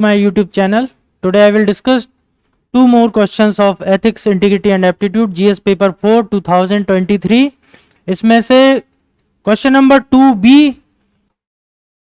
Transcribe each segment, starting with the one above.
My YouTube channel. Today I will discuss two more questions of ethics, integrity and aptitude GS paper 4 2023. इसमें से question number 2B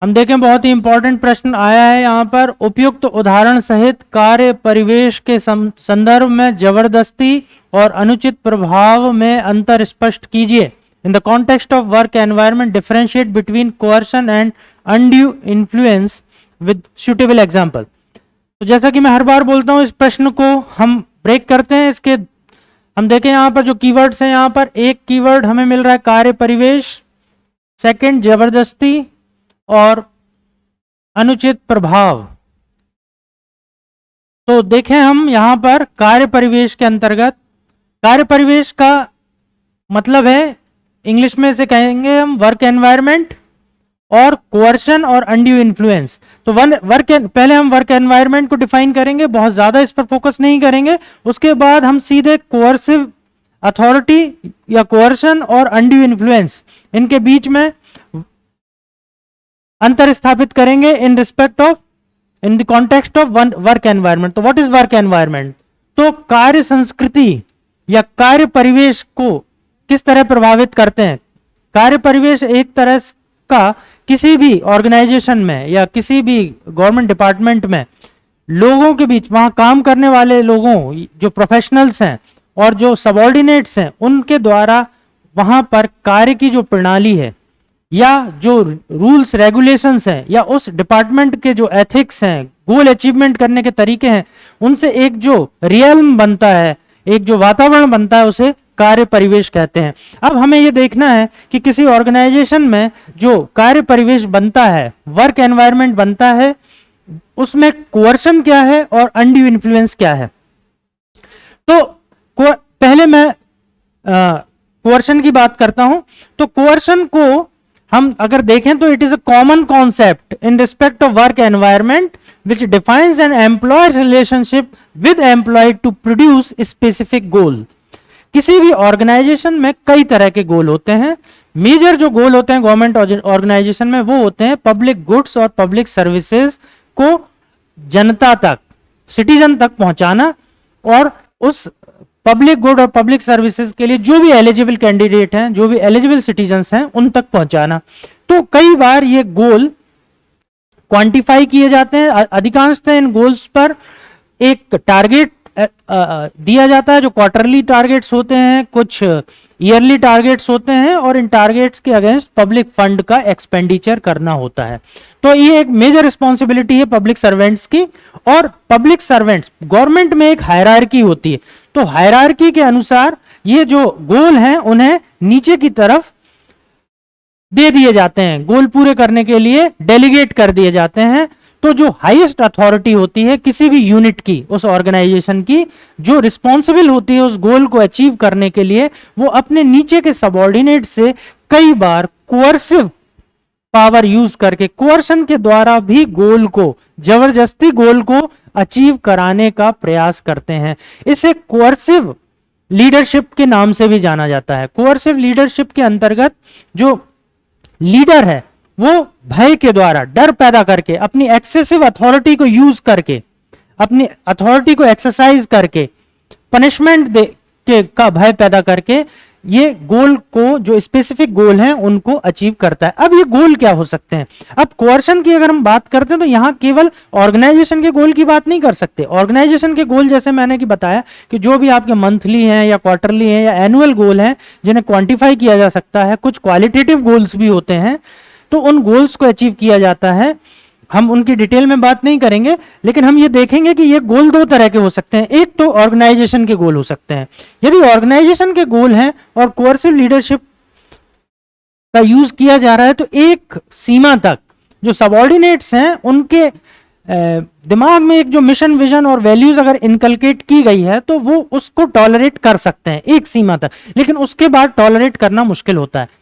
हम देखें, बहुत ही important प्रश्न आया है यहाँ पर। उपयुक्त उदाहरण सहित कार्य परिवेश के संदर्भ में जबरदस्ती और अनुचित प्रभाव में अंतर स्पष्ट कीजिए। In the context of work environment differentiate between coercion and undue influence with suitable example. तो जैसा कि मैं हर बार बोलता हूं, इस प्रश्न को हम ब्रेक करते हैं। इसके हम देखें यहाँ पर जो कीवर्ड्स हैं, यहाँ पर एक कीवर्ड हमें मिल रहा है कार्य परिवेश, सेकंड जबरदस्ती और अनुचित प्रभाव। तो देखें हम यहाँ पर कार्य परिवेश के अंतर्गत, कार्य परिवेश का मतलब है इंग्लिश में से कहेंगे हम वर्क एनवायरनमेंट और कोअर्शन और अनड्यू इन्फ्लुएंस। तो पहले हम वर्क एनवायरनमेंट को डिफाइन करेंगे, बहुत ज्यादा इस पर फोकस नहीं करेंगे। उसके बाद हम सीधे कोअर्सिव अथॉरिटी या कोअर्शन और अनड्यू इन्फ्लुएंस, इनके बीच में अंतर स्थापित करेंगे in the context of work environment. तो व्हाट इज वर्क एनवायरनमेंट? तो कार्य संस्कृति या कार्य परिवेश को किस तरह प्रभावित करते हैं। कार्य परिवेश एक तरह का किसी भी ऑर्गेनाइजेशन में या किसी भी गवर्नमेंट डिपार्टमेंट में लोगों के बीच, वहां काम करने वाले लोगों, जो प्रोफेशनल्स हैं और जो सबऑर्डिनेट्स हैं, उनके द्वारा वहां पर कार्य की जो प्रणाली है या जो रूल्स रेगुलेशंस हैं या उस डिपार्टमेंट के जो एथिक्स हैं, गोल अचीवमेंट करने के तरीके हैं, उनसे एक जो रियल्म बनता है, एक जो वातावरण बनता है, उसे कार्य परिवेश कहते हैं। अब हमें यह देखना है कि किसी ऑर्गेनाइजेशन में जो कार्य परिवेश बनता है, वर्क एनवायरनमेंट बनता है, उसमें कोअर्शन क्या है और अनड्यू इन्फ्लुएंस क्या है। तो पहले मैं कोअर्शन की बात करता हूं। तो कोअर्शन को हम अगर देखें तो it is a common concept in respect of work environment which defines an employer's relationship with employee to produce a specific goal। किसी भी ऑर्गेनाइजेशन में कई तरह के गोल होते हैं। मेजर जो गोल होते हैं गवर्नमेंट ऑर्गेनाइजेशन में, वो होते हैं पब्लिक गुड्स और पब्लिक सर्विसेज को जनता तक, सिटीजन तक पहुंचाना, और उस पब्लिक गुड और पब्लिक सर्विसेज के लिए जो भी एलिजिबल कैंडिडेट हैं, जो भी एलिजिबल सिटीजन्स हैं, उन तक पहुंचाना। तो कई बार ये गोल क्वांटिफाई किए जाते हैं। अधिकांशतः इन गोल्स पर एक टारगेट दिया जाता है, जो क्वार्टरली टारगेट्स होते हैं, कुछ ईयरली टारगेट्स होते हैं, और इन टारगेट्स के अगेंस्ट पब्लिक फंड का एक्सपेंडिचर करना होता है। तो ये एक मेजर रिस्पॉन्सिबिलिटी है पब्लिक सर्वेंट्स की। और पब्लिक सर्वेंट्स, गवर्नमेंट में एक हायरार्की होती है, तो हायरार्की के अनुसार ये जो गोल हैं उन्हें नीचे की तरफ दे दिए जाते हैं, गोल पूरे करने के लिए डेलीगेट कर दिए जाते हैं। तो जो हाईएस्ट अथॉरिटी होती है किसी भी यूनिट की, उस ऑर्गेनाइजेशन की, जो रिस्पॉन्सिबल होती है उस गोल को अचीव करने के लिए, वो अपने नीचे के सबऑर्डिनेट से कई बार कोअर्सिव पावर यूज करके, कोअर्शन के द्वारा भी गोल को, जबरदस्ती गोल को अचीव कराने का प्रयास करते हैं। इसे कोअर्सिव लीडरशिप के नाम से भी जाना जाता है। कोअर्सिव लीडरशिप के अंतर्गत जो लीडर है वो भय के द्वारा, डर पैदा करके, अपनी एक्सेसिव अथॉरिटी को यूज करके, अपनी अथॉरिटी को एक्सरसाइज करके, पनिशमेंट दे के का भय पैदा करके, ये गोल को, जो स्पेसिफिक गोल हैं, उनको अचीव करता है। अब ये गोल क्या हो सकते हैं? अब कोअर्शन की अगर हम बात करते हैं तो यहां केवल ऑर्गेनाइजेशन के गोल की बात नहीं कर सकते। ऑर्गेनाइजेशन के गोल, जैसे मैंने कि बताया, कि जो भी आपके मंथली हैं या क्वार्टरली हैं या एनुअल गोल हैं, जिन्हें क्वांटिफाई किया जा सकता है, कुछ क्वालिटेटिव गोल्स भी होते हैं, तो उन गोल्स को अचीव किया जाता है। हम उनकी डिटेल में बात नहीं करेंगे, लेकिन हम ये देखेंगे कि ये गोल दो तरह के हो सकते हैं। एक तो ऑर्गेनाइजेशन के गोल हो सकते हैं। यदि ऑर्गेनाइजेशन के गोल हैं और कोअर्सिव लीडरशिप का यूज किया जा रहा है, तो एक सीमा तक जो सबऑर्डिनेट्स हैं उनके दिमाग में एक जो मिशन, विजन और वैल्यूज अगर इनकलकेट की गई है, तो वो उसको टॉलरेट कर सकते हैं एक सीमा तक, लेकिन उसके बाद टॉलरेट करना मुश्किल होता है।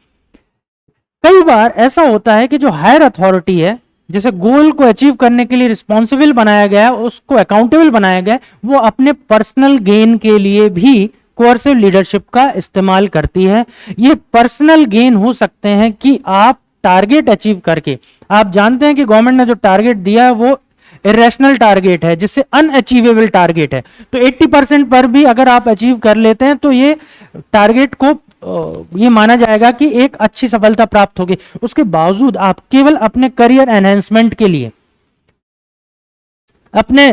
कई बार ऐसा होता है कि जो हायर अथॉरिटी है, जिसे गोल को अचीव करने के लिए रिस्पॉन्सिबल बनाया गया, उसको अकाउंटेबल बनाया गया, वो अपने पर्सनल गेन के लिए भी कोअर्सिव लीडरशिप का इस्तेमाल करती है। ये पर्सनल गेन हो सकते हैं कि आप टारगेट अचीव करके, आप जानते हैं कि गवर्नमेंट ने जो टारगेट दिया है वो इरेशनल टारगेट है, जिससे अनअचीवेबल टारगेट है, तो 80% पर भी अगर आप अचीव कर लेते हैं तो ये टारगेट को ये माना जाएगा कि एक अच्छी सफलता प्राप्त होगी। उसके बावजूद आप केवल अपने करियर एनहेंसमेंट के लिए, अपने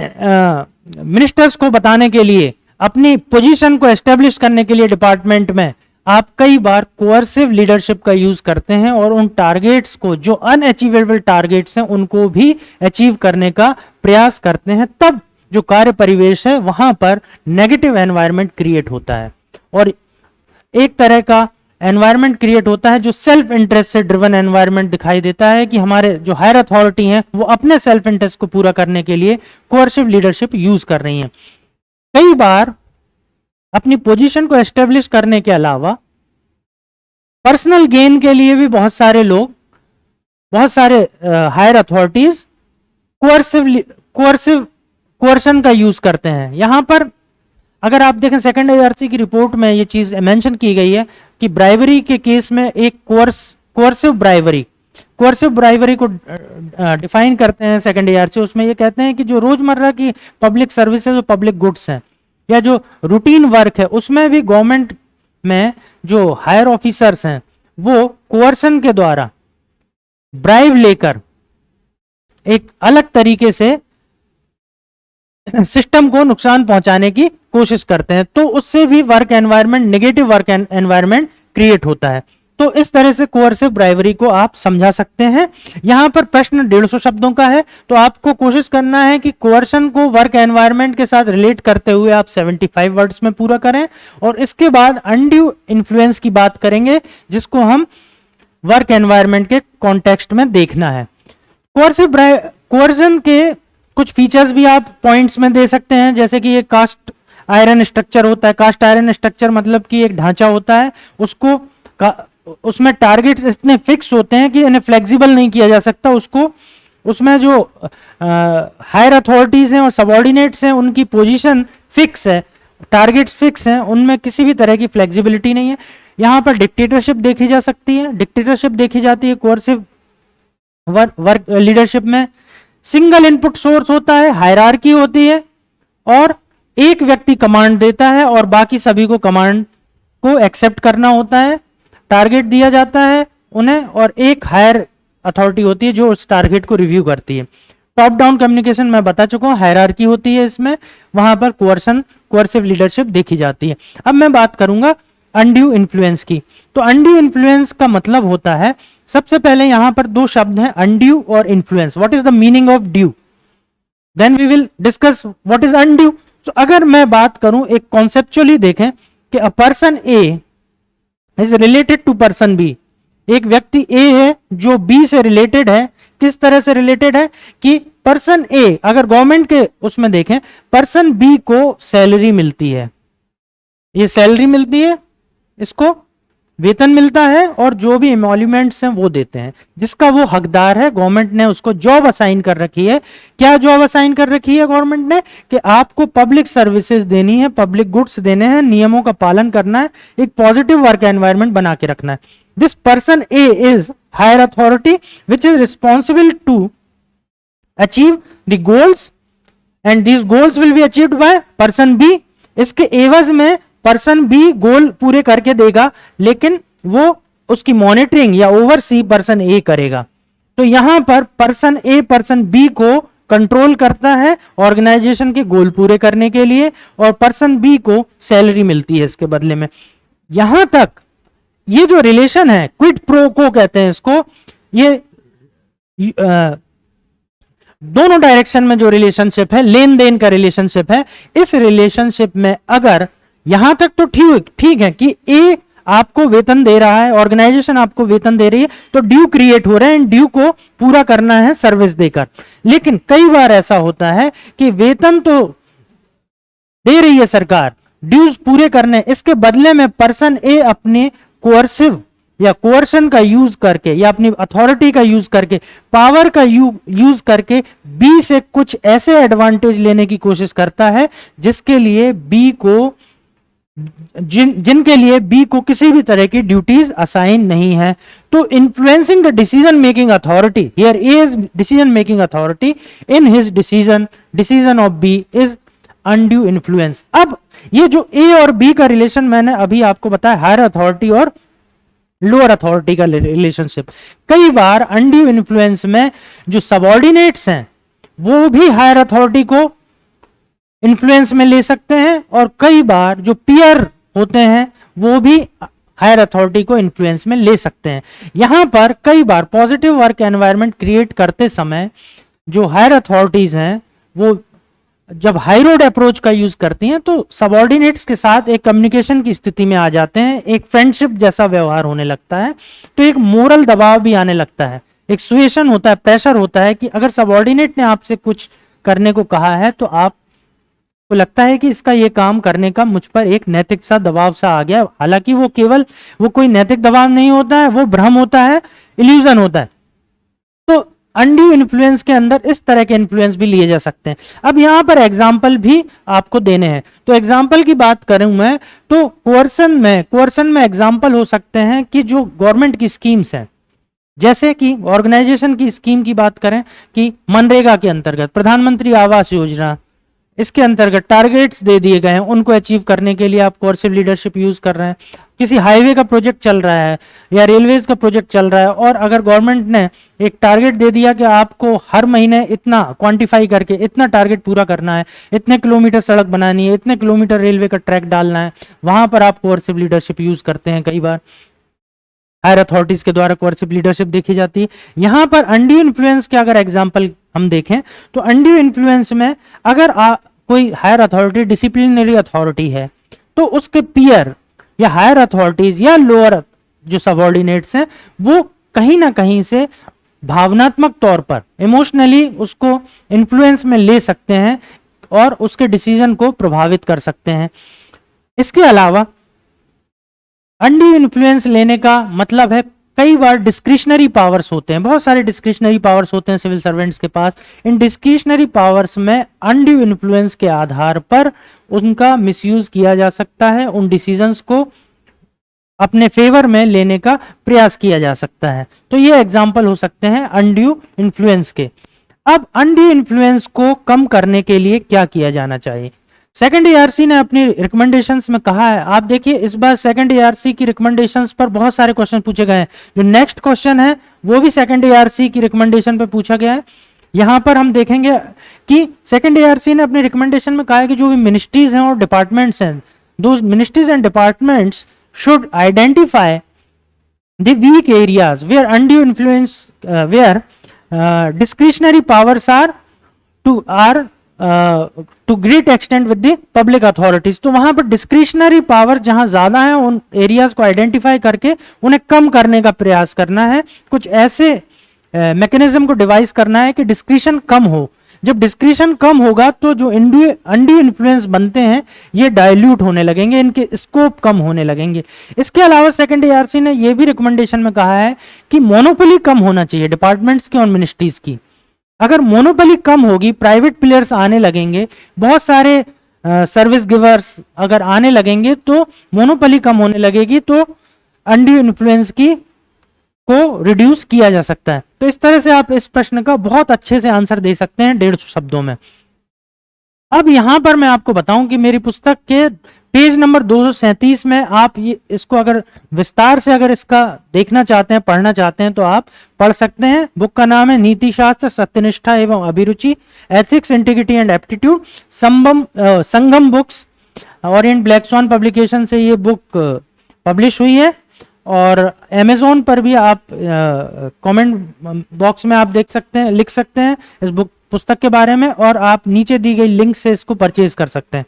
मिनिस्टर्स को बताने के लिए, अपनी पोजीशन को एस्टेब्लिश करने के लिए डिपार्टमेंट में आप कई बार कोअर्सिव लीडरशिप का यूज करते हैं और उन टारगेट्स को, जो अनअचीवेबल टारगेट्स हैं, उनको भी अचीव करने का प्रयास करते हैं। तब जो कार्य परिवेश है वहां पर नेगेटिव एनवायरनमेंट क्रिएट होता है और एक तरह का एनवायरनमेंट क्रिएट होता है जो सेल्फ इंटरेस्ट से ड्रिवन एनवायरनमेंट दिखाई देता है, कि हमारे जो हायर अथॉरिटी हैं वो अपने सेल्फ इंटरेस्ट को पूरा करने के लिए कोअर्सिव लीडरशिप यूज कर रही हैं। कई बार अपनी पोजीशन को एस्टेब्लिश करने के अलावा पर्सनल गेन के लिए भी बहुत सारे लोग, बहुत सारे हायर अथॉरिटीज कोअर्सन का यूज करते हैं। यहां पर अगर आप देखें सेकंड ARC की रिपोर्ट में ये चीज मेंशन की गई है कि ब्राइवरी के केस में एक कोअर्सिव ब्राइवरी को डिफाइन करते हैं सेकंड ARC। उसमें ये कहते हैं कि जो रोजमर्रा की पब्लिक सर्विसेज और पब्लिक गुड्स हैं या जो रूटीन वर्क है, उसमें भी गवर्नमेंट में जो हायर ऑफिसर्स हैं वो कोअर्सन के द्वारा ब्राइब लेकर एक अलग तरीके से सिस्टम को नुकसान पहुंचाने की कोशिश करते हैं, तो उससे भी work environment, negative work environment create होता है। तो इस तरह से कोअर्सिव ब्राइवरी को आप समझा सकते हैं। यहां पर प्रश्न 150 शब्दों का है, तो आपको कोशिश करना है कि कोअर्सन को वर्क एनवायरनमेंट के साथ रिलेट करते हुए आप 75 वर्ड्स में पूरा करें, और इसके बाद अनड्यू इन्फ्लुएंस की बात करेंगे, जिसको हम वर्क एनवायरनमेंट के कॉन्टेक्स्ट में देखना है। कोअर्सन के कुछ फीचर्स भी आप पॉइंट्स में दे सकते हैं, जैसे कि ये कास्ट आयरन स्ट्रक्चर होता है। कास्ट आयरन स्ट्रक्चर मतलब कि एक ढांचा होता है, उसमें टारगेट्स इतने फिक्स होते हैं कि इन्हें फ्लेक्सिबल नहीं किया जा सकता। उसमें जो हायर अथॉरिटीज हैं और सबऑर्डिनेट्स हैं उनकी पोजीशन फिक्स है, टारगेट्स फिक्स हैं, उनमें किसी भी तरह की फ्लेक्सिबिलिटी नहीं है। यहां पर डिक्टेटरशिप देखी जा सकती है, डिक्टेटरशिप देखी जाती है कोअर्सिव वर्क लीडरशिप में। सिंगल इनपुट सोर्स होता है, हायरार्की होती है और एक व्यक्ति कमांड देता है और बाकी सभी को कमांड को एक्सेप्ट करना होता है। टारगेट दिया जाता है उन्हें और एक हायर अथॉरिटी होती है जो उस टारगेट को रिव्यू करती है। टॉप डाउन कम्युनिकेशन मैं बता चुका हूं, हायरार्की होती है इसमें, वहां पर कोअर्सिव लीडरशिप देखी जाती है। अब मैं बात करूंगा अनड्यू इन्फ्लुएंस की। तो अनड्यू इन्फ्लुएंस का मतलब होता है, सबसे पहले यहां पर दो शब्द हैं, अनड्यू और influence. What is the meaning of due, then we will discuss what is undue. तो अगर मैं बात करूं, एक कॉन्सेप्चुअली देखें कि a person A is related to person B, एक व्यक्ति ए है जो बी से रिलेटेड है। किस तरह से रिलेटेड है कि पर्सन ए, अगर गवर्नमेंट के उसमें देखें, पर्सन बी को सैलरी मिलती है, ये सैलरी मिलती है, इसको वेतन मिलता है और जो भी एमोल्यूमेंट्स हैं वो देते हैं, जिसका वो हकदार है। गवर्नमेंट ने उसको जॉब असाइन कर रखी है। क्या जॉब असाइन कर रखी है गवर्नमेंट ने, कि आपको पब्लिक सर्विसेज देनी है, पब्लिक गुड्स देने हैं, नियमों का पालन करना है, एक पॉजिटिव वर्क एनवायरनमेंट बना के रखना है। This person A is higher authority which is responsible to achieve the goals and these goals will be achieved by person B. इसके एवज में पर्सन बी गोल पूरे करके देगा, लेकिन वो उसकी मॉनिटरिंग या ओवरसी पर्सन ए करेगा। तो यहां पर पर्सन ए पर्सन बी को कंट्रोल करता है ऑर्गेनाइजेशन के गोल पूरे करने के लिए, और पर्सन बी को सैलरी मिलती है इसके बदले में। यहां तक ये जो रिलेशन है, क्विड प्रो को कहते हैं इसको, ये दोनों डायरेक्शन में जो रिलेशनशिप है, लेन देन का रिलेशनशिप है। इस रिलेशनशिप में अगर यहां तक तो ठीक है कि ए आपको वेतन दे रहा है, ऑर्गेनाइजेशन आपको वेतन दे रही है, तो ड्यू क्रिएट हो रहे हैं, ड्यू को पूरा करना है सर्विस देकर। लेकिन कई बार ऐसा होता है कि वेतन तो दे रही है सरकार, ड्यूज पूरे करने, इसके बदले में पर्सन ए अपने कोअर्सिव या कोअर्शन का यूज करके या अपनी अथॉरिटी का यूज करके, पावर का यूज करके बी से कुछ ऐसे एडवांटेज लेने की कोशिश करता है जिसके लिए बी को जिनके लिए बी को किसी भी तरह की ड्यूटीज असाइन नहीं है। तो influencing the decision making authority, here A is decision making authority, in his decision of B is undue influence. अब ये जो ए और बी का रिलेशन मैंने अभी आपको बताया, हायर अथॉरिटी और लोअर अथॉरिटी का रिलेशनशिप, कई बार अनड्यू इन्फ्लुएंस में जो सबऑर्डिनेट्स हैं वो भी हायर अथॉरिटी को इन्फ्लुएंस में ले सकते हैं, और कई बार जो पीयर होते हैं वो भी हायर अथॉरिटी को इन्फ्लुएंस में ले सकते हैं। यहां पर कई बार पॉजिटिव वर्क एनवायरनमेंट क्रिएट करते समय जो हायर अथॉरिटीज हैं वो जब हाई रोड अप्रोच का यूज करती हैं तो सबऑर्डिनेट्स के साथ एक कम्युनिकेशन की स्थिति में आ जाते हैं, एक फ्रेंडशिप जैसा व्यवहार होने लगता है, तो एक मोरल दबाव भी आने लगता है, एक सुएशन होता है, प्रेशर होता है कि अगर सबऑर्डिनेट ने आपसे कुछ करने को कहा है तो आप को लगता है कि इसका ये काम करने का मुझ पर एक नैतिक सा दबाव सा आ गया। हालांकि वो कोई नैतिक दबाव नहीं होता है, वो भ्रम होता है, इल्यूजन होता है। तो अनड्यू इन्फ्लुएंस के अंदर इस तरह के इन्फ्लुएंस भी लिए जा सकते हैं। अब यहां पर एग्जाम्पल भी आपको देने हैं, तो एग्जाम्पल की बात करूं मैं तो कोर्सन में एग्जाम्पल हो सकते हैं कि जो गवर्नमेंट की स्कीम्स हैं, जैसे कि ऑर्गेनाइजेशन की स्कीम की बात करें कि मनरेगा के अंतर्गत प्रधानमंत्री आवास योजना, इसके अंतर्गत टारगेट्स दे दिए गए हैं, उनको अचीव करने के लिए आप कोर्सिव लीडरशिप यूज कर रहे हैं। किसी हाईवे का प्रोजेक्ट चल रहा है या रेलवेज का प्रोजेक्ट चल रहा है, और अगर गवर्नमेंट ने एक टारगेट दे दिया कि आपको हर महीने इतना क्वांटिफाई करके इतना टारगेट पूरा करना है, इतने किलोमीटर सड़क बनानी है, इतने किलोमीटर रेलवे का ट्रैक डालना है, वहां पर आप कोर्सिव लीडरशिप यूज करते हैं। कई बार हायर अथॉरिटीज के द्वारा कोर्सिव लीडरशिप देखी जाती है। यहां पर अनड्यू इन्फ्लुएंस के अगर एग्जांपल हम देखें तो अनड्यू इन्फ्लुएंस में अगर कोई हायर अथॉरिटी डिसिप्लिनरी अथॉरिटी है तो उसके पीयर या हायर अथॉरिटीज या लोअर जो सबऑर्डिनेट्स हैं वो कहीं ना कहीं से भावनात्मक तौर पर इमोशनली उसको इन्फ्लुएंस में ले सकते हैं और उसके डिसीजन को प्रभावित कर सकते हैं। इसके अलावा अनड्यू इन्फ्लुएंस लेने का मतलब है कई बार डिस्क्रिशनरी पावर्स होते हैं, बहुत सारे डिस्क्रिशनरी पावर्स होते हैं सिविल सर्वेंट्स के पास। इन डिस्क्रिशनरी पावर्स में अनड्यू इन्फ्लुएंस के आधार पर उनका मिसयूज किया जा सकता है, उन डिसीजंस को अपने फेवर में लेने का प्रयास किया जा सकता है। तो ये एग्जाम्पल हो सकते हैं अनड्यू इन्फ्लुएंस के। अब अनड्यू इन्फ्लुएंस को कम करने के लिए क्या किया जाना चाहिए? सेकंड एआरसी ने अपनी रिकमेंडेशंस में कहा है, आप देखिए इस बार सेकंड एआरसी की रिकमेंडेशंस पर बहुत सारे क्वेश्चन पूछे गए हैं। जो नेक्स्ट क्वेश्चन है वो भी सेकंड एआरसी की रिकमेंडेशन पर पूछा गया है। यहां पर हम देखेंगे कि सेकंड एआरसी ने अपने रिकमेंडेशन में कहा है कि जो भी मिनिस्ट्रीज हैं और डिपार्टमेंट्स हैं, दो ministries and departments should identify the weak areas where undue influence where discretionary powers are to great extent with the public authorities. तो वहां पर डिस्क्रिशनरी पावर जहां ज्यादा है उन एरियाज को आइडेंटिफाई करके उन्हें कम करने का प्रयास करना है, कुछ ऐसे मैकेनिज्म को डिवाइस करना है कि डिस्क्रिशन कम हो। जब डिस्क्रिशन कम होगा तो जो अनड्यू इन्फ्लुएंस बनते हैं ये डाइल्यूट होने लगेंगे, इनके स्कोप कम होने लगेंगे। इसके अलावा सेकंड एआरसी ने यह भी रिकमेंडेशन में कहा है कि मोनोपोली कम होना चाहिए डिपार्टमेंट्स की और मिनिस्ट्रीज की। अगर मोनोपोली कम होगी, प्राइवेट प्लेयर्स आने लगेंगे, बहुत सारे सर्विस गिवर्स अगर आने लगेंगे तो मोनोपोली कम होने लगेगी, तो अनड्यू इन्फ्लुएंस की को रिड्यूस किया जा सकता है। तो इस तरह से आप इस प्रश्न का बहुत अच्छे से आंसर दे सकते हैं 150 शब्दों में। अब यहां पर मैं आपको बताऊं कि मेरी पुस्तक के पेज नंबर 237 में आप ये इसको अगर विस्तार से अगर इसका देखना चाहते हैं, पढ़ना चाहते हैं तो आप पढ़ सकते हैं। बुक का नाम है नीति शास्त्र, सत्यनिष्ठा एवं अभिरुचि, ethics, integrity and aptitude, Sangam books, Orient Black Swan publication से ये बुक पब्लिश हुई है। और अमेजोन पर भी आप कमेंट बॉक्स में आप देख सकते हैं, लिख सकते हैं इस पुस्तक के बारे में, और आप नीचे दी गई लिंक से इसको परचेज कर सकते हैं।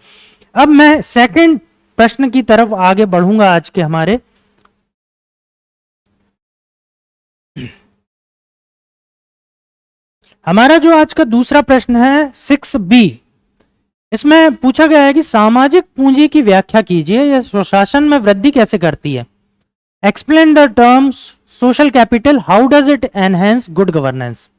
अब मैं सेकंड प्रश्न की तरफ आगे बढ़ूंगा आज के हमारे। हमारा जो आज का दूसरा प्रश्न है 6B, इसमें पूछा गया है कि सामाजिक पूंजी की व्याख्या कीजिए, यह स्वशासन में वृद्धि कैसे करती है। Explain the terms social capital, how does it enhance good governance.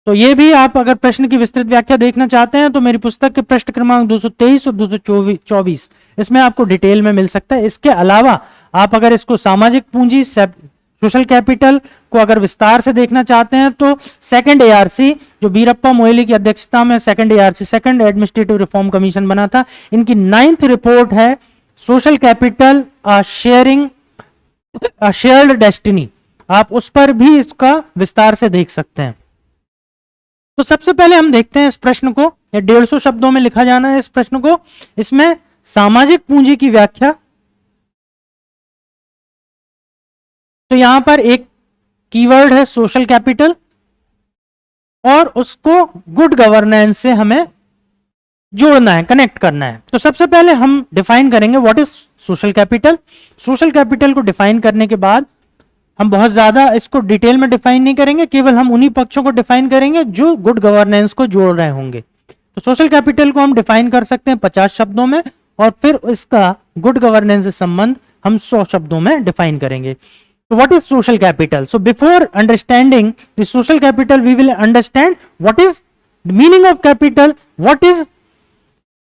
तो ये भी आप अगर प्रश्न की विस्तृत व्याख्या देखना चाहते हैं तो मेरी पुस्तक के पृष्ठ क्रमांक 223 और 224 इसमें आपको डिटेल में मिल सकता है। इसके अलावा आप अगर इसको सामाजिक पूंजी सोशल कैपिटल को अगर विस्तार से देखना चाहते हैं तो सेकंड एआरसी जो बीरप्पा मोइली की अध्यक्षता में second ARC second administrative reform commission बना था, इनकी 9th रिपोर्ट है सोशल कैपिटल शेयर्ड डेस्टिनी, आप उस पर भी इसका विस्तार से देख सकते हैं। तो सबसे पहले हम देखते हैं इस प्रश्न को, ये 150 शब्दों में लिखा जाना है इस प्रश्न को। इसमें सामाजिक पूंजी की व्याख्या, तो यहां पर एक कीवर्ड है सोशल कैपिटल और उसको गुड गवर्नेंस से हमें जोड़ना है, कनेक्ट करना है। तो सबसे पहले हम डिफाइन करेंगे what is social capital. Social capital को डिफाइन करने के बाद हम बहुत ज्यादा इसको डिटेल में डिफाइन नहीं करेंगे, केवल हम उन्हीं पक्षों को डिफाइन करेंगे जो गुड गवर्नेंस को जोड़ रहे होंगे। तो सोशल कैपिटल को हम डिफाइन कर सकते हैं 50 शब्दों में और फिर इसका गुड गवर्नेंस से संबंध हम 100 शब्दों में डिफाइन करेंगे। तो what is social capital? So before understanding the social capital V will understand what is the meaning of capital, what is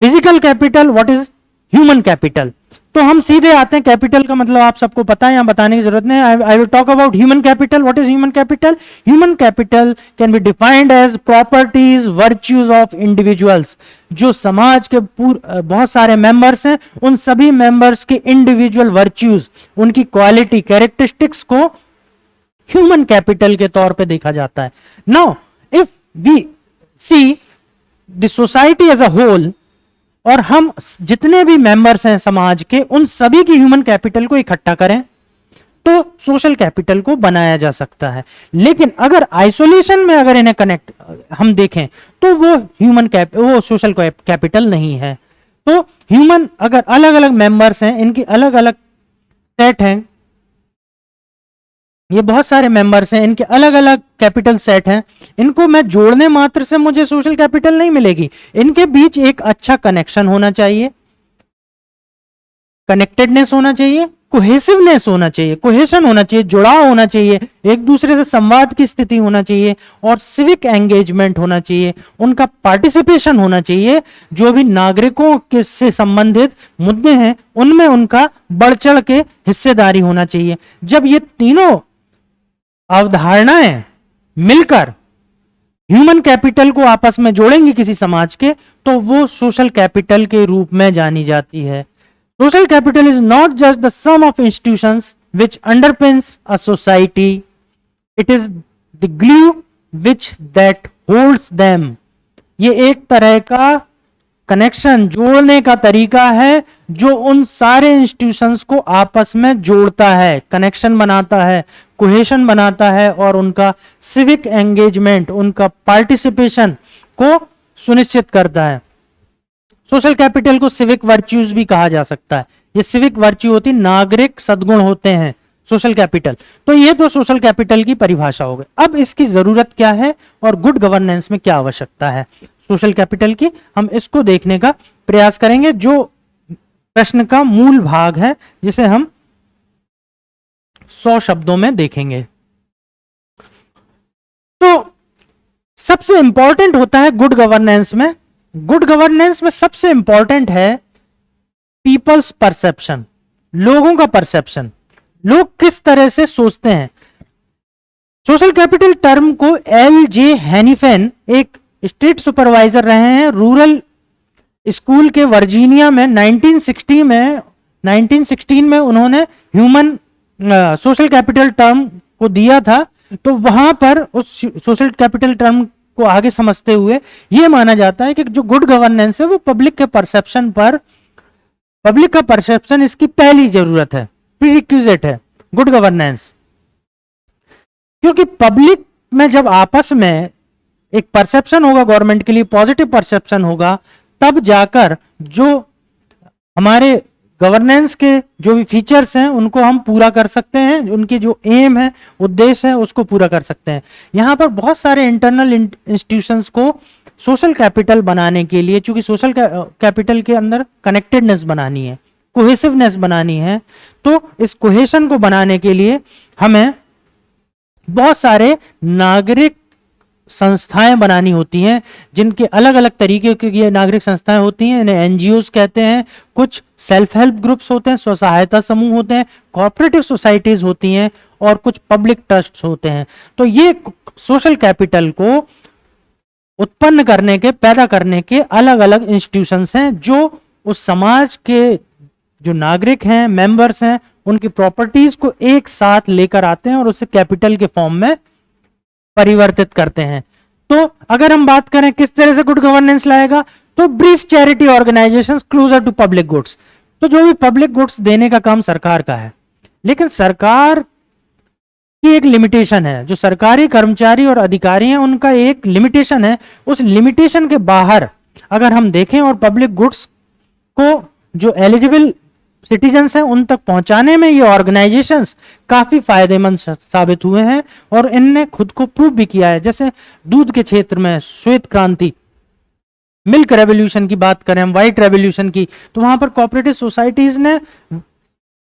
physical capital, what is human capital. तो हम सीधे आते हैं, कैपिटल का मतलब आप सबको पता है, यहां बताने की जरूरत नहीं। I will talk about human capital. What is human capital? Human capital can be defined as properties virtues of individuals. जो समाज के बहुत सारे मेंबर्स हैं, उन सभी मेंबर्स के इंडिविजुअल वर्च्यूज, उनकी क्वालिटी कैरेक्टरिस्टिक्स को ह्यूमन कैपिटल के तौर पे देखा जाता है। Now if we see the society as a whole, और हम जितने भी मेंबर्स हैं समाज के, उन सभी की ह्यूमन कैपिटल को इकट्ठा करें तो सोशल कैपिटल को बनाया जा सकता है। लेकिन अगर आइसोलेशन में अगर इन्हें कनेक्ट हम देखें तो वो सोशल कैपिटल नहीं है। तो ह्यूमन अगर अलग अलग मेंबर्स हैं, इनकी अलग अलग सेट हैं, ये बहुत सारे मेंबर्स हैं, इनके अलग अलग कैपिटल सेट हैं, इनको मैं जोड़ने मात्र से मुझे सोशल कैपिटल नहीं मिलेगी। इनके बीच एक अच्छा कनेक्शन होना चाहिए, कनेक्टेडनेस होना चाहिए, कोहेसिवनेस होना चाहिए, कोहेशन होना चाहिए, जुड़ाव होना चाहिए, एक दूसरे से संवाद की स्थिति होना चाहिए और सिविक एंगेजमेंट होना चाहिए, उनका पार्टिसिपेशन होना चाहिए। जो भी नागरिकों के से संबंधित मुद्दे हैं उनमें उनका बढ़ चढ़ के हिस्सेदारी होना चाहिए। जब ये तीनों अवधारणाएं मिलकर ह्यूमन कैपिटल को आपस में जोड़ेंगी किसी समाज के, तो वो सोशल कैपिटल के रूप में जानी जाती है। Social capital is not just the sum of institutions which underpins a society, it is the glue which that holds them। ये एक तरह का कनेक्शन, जोड़ने का तरीका है जो उन सारे इंस्टीट्यूशंस को आपस में जोड़ता है, कनेक्शन बनाता है, कोहेशन बनाता है और उनका सिविक एंगेजमेंट, उनका पार्टिसिपेशन को सुनिश्चित करता है। सोशल कैपिटल को सिविक वर्च्यूज भी कहा जा सकता है। ये सिविक वर्च्यू होती, नागरिक सद्गुण होते हैं सोशल कैपिटल। तो ये तो सोशल कैपिटल की परिभाषा हो गई। अब इसकी जरूरत क्या है और गुड गवर्नेंस में क्या आवश्यकता है सोशल कैपिटल की, हम इसको देखने का प्रयास करेंगे, जो प्रश्न का मूल भाग है, जिसे हम 100 शब्दों में देखेंगे। तो सबसे इंपॉर्टेंट होता है गुड गवर्नेंस में, गुड गवर्नेंस में सबसे इंपॉर्टेंट है पीपल्स परसेप्शन, लोगों का परसेप्शन, लोग किस तरह से सोचते हैं। सोशल कैपिटल टर्म को L.J. हैनिफेन एक स्टेट सुपरवाइजर रहे हैं रूरल स्कूल के वर्जीनिया में 1916 में उन्होंने ह्यूमन सोशल कैपिटल टर्म को दिया था। तो वहां पर उस सोशल कैपिटल टर्म को आगे समझते हुए यह माना जाता है कि जो गुड गवर्नेंस है वो पब्लिक के परसेप्शन पर, पब्लिक का परसेप्शन इसकी पहली जरूरत है, प्रीरिक्विजिट है गुड गवर्नेंस। क्योंकि पब्लिक में जब आपस में एक परसेप्शन होगा गवर्नमेंट के लिए, पॉजिटिव परसेप्शन होगा, तब जाकर जो हमारे गवर्नेंस के जो भी फीचर्स हैं उनको हम पूरा कर सकते हैं, उनकी जो एम है, उद्देश्य है, उसको पूरा कर सकते हैं। यहां पर बहुत सारे इंटरनल इंस्टीट्यूशंस को सोशल कैपिटल बनाने के लिए, चूंकि सोशल कैपिटल के अंदर कनेक्टेडनेस बनानी है, कोहेसिवनेस बनानी है, तो इस कोहेशन को बनाने के लिए हमें बहुत सारे नागरिक संस्थाएं बनानी होती हैं, जिनके अलग अलग तरीके की ये नागरिक संस्थाएं होती हैं, इन्हें एनजीओज कहते हैं। कुछ सेल्फ हेल्प ग्रुप्स होते हैं, स्व सहायता समूह होते हैं, कोऑपरेटिव सोसाइटीज होती हैं, और कुछ पब्लिक ट्रस्ट होते हैं। तो ये सोशल कैपिटल को उत्पन्न करने के, पैदा करने के अलग अलग इंस्टीट्यूशंस हैं, जो उस समाज के जो नागरिक हैं, मेंबर्स हैं, उनकी प्रॉपर्टीज को एक साथ लेकर आते हैं और उसे कैपिटल के फॉर्म में परिवर्तित करते हैं। तो अगर हम बात करें किस तरह से गुड गवर्नेंस लाएगा, तो brief charity organisations closer to public goods. तो जो भी पब्लिक गुड्स देने का काम सरकार का है, लेकिन सरकार की एक लिमिटेशन है, जो सरकारी कर्मचारी और अधिकारी हैं उनका एक लिमिटेशन है। उस लिमिटेशन के बाहर अगर हम देखें और पब्लिक गुड्स को जो एलिजिबल सिटीजन्स हैं उन तक पहुंचाने में ये ऑर्गेनाइजेशंस काफी फायदेमंद साबित हुए हैं, और इनने खुद को प्रूव भी किया है। जैसे दूध के क्षेत्र में श्वेत क्रांति, मिल्क रेवोल्यूशन की बात करें हम, व्हाइट रेवोल्यूशन की, तो वहां पर कोऑपरेटिव सोसाइटीज ने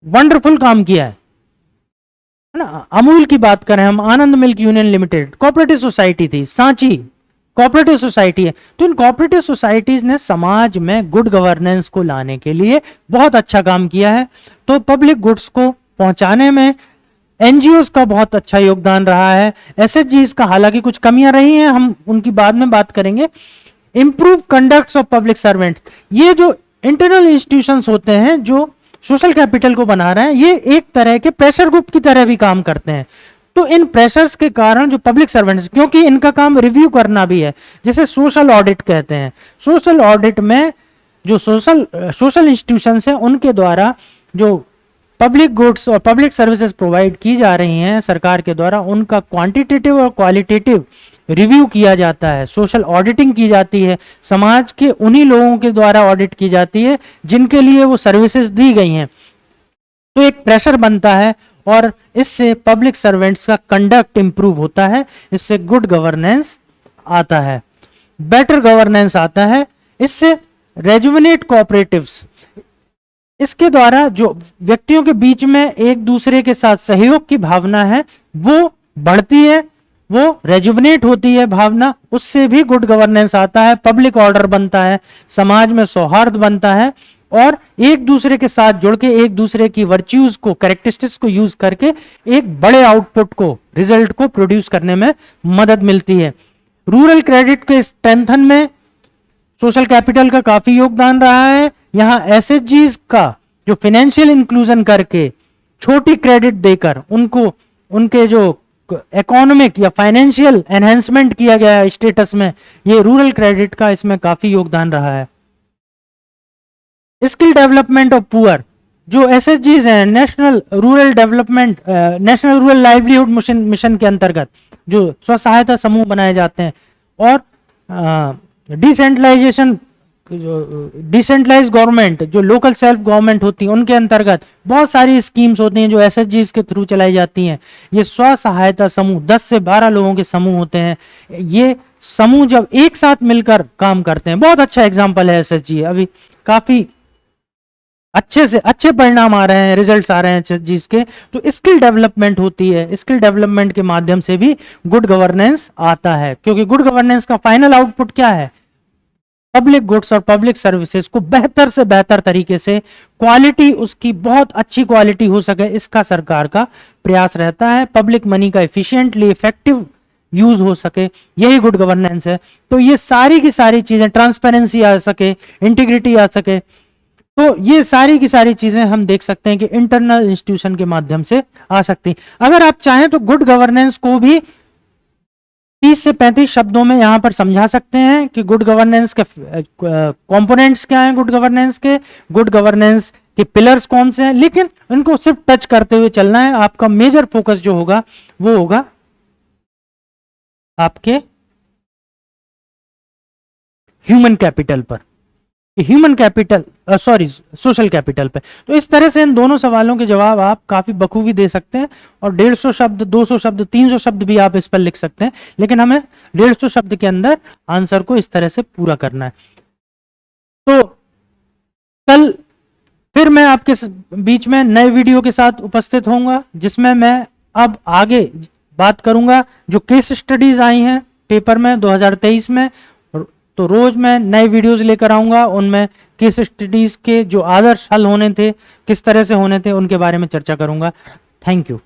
वंडरफुल काम किया है ना। अमूल की बात करें हम, Anand milk union limited cooperative society थी, सांची कोऑपरेटिव सोसाइटी है। तो इन कोऑपरेटिव सोसाइटीज ने समाज में गुड गवर्नेंस को लाने के लिए बहुत अच्छा काम किया है। तो पब्लिक गुड्स को पहुंचाने में एनजीओज का बहुत अच्छा योगदान रहा है। एसएचजीज का हालांकि कुछ कमियां रही हैं, हम उनकी बाद में बात करेंगे। Improve conducts of public servants, ये जो इंटरनल इंस्टीट्यूशंस होते हैं जो सोशल कैपिटल को बना रहे हैं, ये एक तरह के प्रेशर ग्रुप की तरह भी काम करते हैं। तो इन प्रेशर्स के कारण जो पब्लिक सर्वेंट्स, क्योंकि इनका काम रिव्यू करना भी है, जैसे सोशल ऑडिट कहते हैं। सोशल ऑडिट में जो सोशल इंस्टीट्यूशंस हैं उनके द्वारा जो पब्लिक गुड्स और पब्लिक सर्विसेज प्रोवाइड की जा रही हैं सरकार के द्वारा, उनका क्वांटिटेटिव और क्वालिटेटिव रिव्यू किया जाता है, सोशल ऑडिटिंग की जाती है। समाज के उन्हीं लोगों के द्वारा ऑडिट की जाती है जिनके लिए वो सर्विसेज दी गई हैं। तो एक प्रेशर बनता है और इससे पब्लिक सर्वेंट्स का कंडक्ट इंप्रूव होता है, इससे गुड गवर्नेंस आता है, बेटर गवर्नेंस आता है। इससे रेजुविनेट कोऑपरेटिव्स, इसके द्वारा जो व्यक्तियों के बीच में एक दूसरे के साथ सहयोग की भावना है वो बढ़ती है, वो रेजुविनेट होती है भावना, उससे भी गुड गवर्नेंस आता है, पब्लिक ऑर्डर बनता है, समाज में सौहार्द बनता है, और एक दूसरे के साथ जुड़ के एक दूसरे की वर्च्यूज को, कैरेक्टरिस्टिक्स को यूज करके एक बड़े आउटपुट को, रिजल्ट को प्रोड्यूस करने में मदद मिलती है। रूरल क्रेडिट के स्ट्रेंथन में सोशल कैपिटल का काफी योगदान रहा है। यहां एसएचजीज का जो फाइनेंशियल इंक्लूजन करके छोटी क्रेडिट देकर उनको उनके जो इकोनॉमिक या फाइनेंशियल एनहेंसमेंट किया गया है स्टेटस में, ये रूरल क्रेडिट का इसमें काफी योगदान रहा है। स्किल डेवलपमेंट ऑफ पुअर, जो एसएचजीज हैं, national rural development, national rural livelihood mission के अंतर्गत जो स्व सहायता समूह बनाए जाते हैं, और डिसेंट्रलाइज गवर्नमेंट, जो लोकल सेल्फ गवर्नमेंट होती है, उनके अंतर्गत बहुत सारी स्कीम्स होती हैं जो एसएचजीज के थ्रू चलाई जाती हैं। ये स्व सहायता समूह 10 से 12 लोगों के समूह होते हैं। ये समूह जब एक साथ मिलकर काम करते हैं, बहुत अच्छा एग्जाम्पल है एसएचजी, अभी काफी अच्छे से अच्छे परिणाम आ रहे हैं, रिजल्ट्स आ रहे हैं एसएचजीज के। तो स्किल डेवलपमेंट होती है, स्किल डेवलपमेंट के माध्यम से भी गुड गवर्नेंस आता है, क्योंकि गुड गवर्नेंस का फाइनल आउटपुट क्या है, पब्लिक गुड्स और पब्लिक सर्विसेज को बेहतर से बेहतर तरीके से, क्वालिटी उसकी बहुत अच्छी क्वालिटी हो सके, इसका सरकार का प्रयास रहता है। पब्लिक मनी का एफिशिएंटली इफेक्टिव यूज हो सके, यही गुड गवर्नेंस है। तो ये सारी की सारी चीजें, ट्रांसपेरेंसी आ सके, इंटीग्रिटी आ सके, तो ये सारी की सारी चीजें हम देख सकते हैं कि इंटरनल इंस्टीट्यूशन के माध्यम से आ सकती। अगर आप चाहें तो गुड गवर्नेंस को भी 30 से 35 शब्दों में यहां पर समझा सकते हैं कि गुड गवर्नेंस के कंपोनेंट्स क्या हैं, गुड गवर्नेंस के पिलर्स कौन से हैं, लेकिन इनको सिर्फ टच करते हुए चलना है। आपका मेजर फोकस जो होगा वो होगा आपके ह्यूमन कैपिटल पर, ह्यूमन कैपिटल सोशल कैपिटल पे। तो इस तरह से इन दोनों सवालों के जवाब आप काफी बखूबी दे सकते हैं, और 150 शब्द, 200 शब्द, 300 शब्द भी आप इस पर लिख सकते हैं, लेकिन हमें 150 शब्द के अंदर आंसर को इस तरह से पूरा करना है। तो कल फिर मैं आपके बीच में नए वीडियो के साथ उपस्थित होऊंगा, जिसमें मैं अब आगे बात करूंगा जो केस स्टडीज आई हैं पेपर में 2023 में। तो रोज मैं नए वीडियोस लेकर आऊंगा, उनमें केस स्टडीज के जो आदर्श हल होने थे, किस तरह से होने थे, उनके बारे में चर्चा करूंगा। Thank you.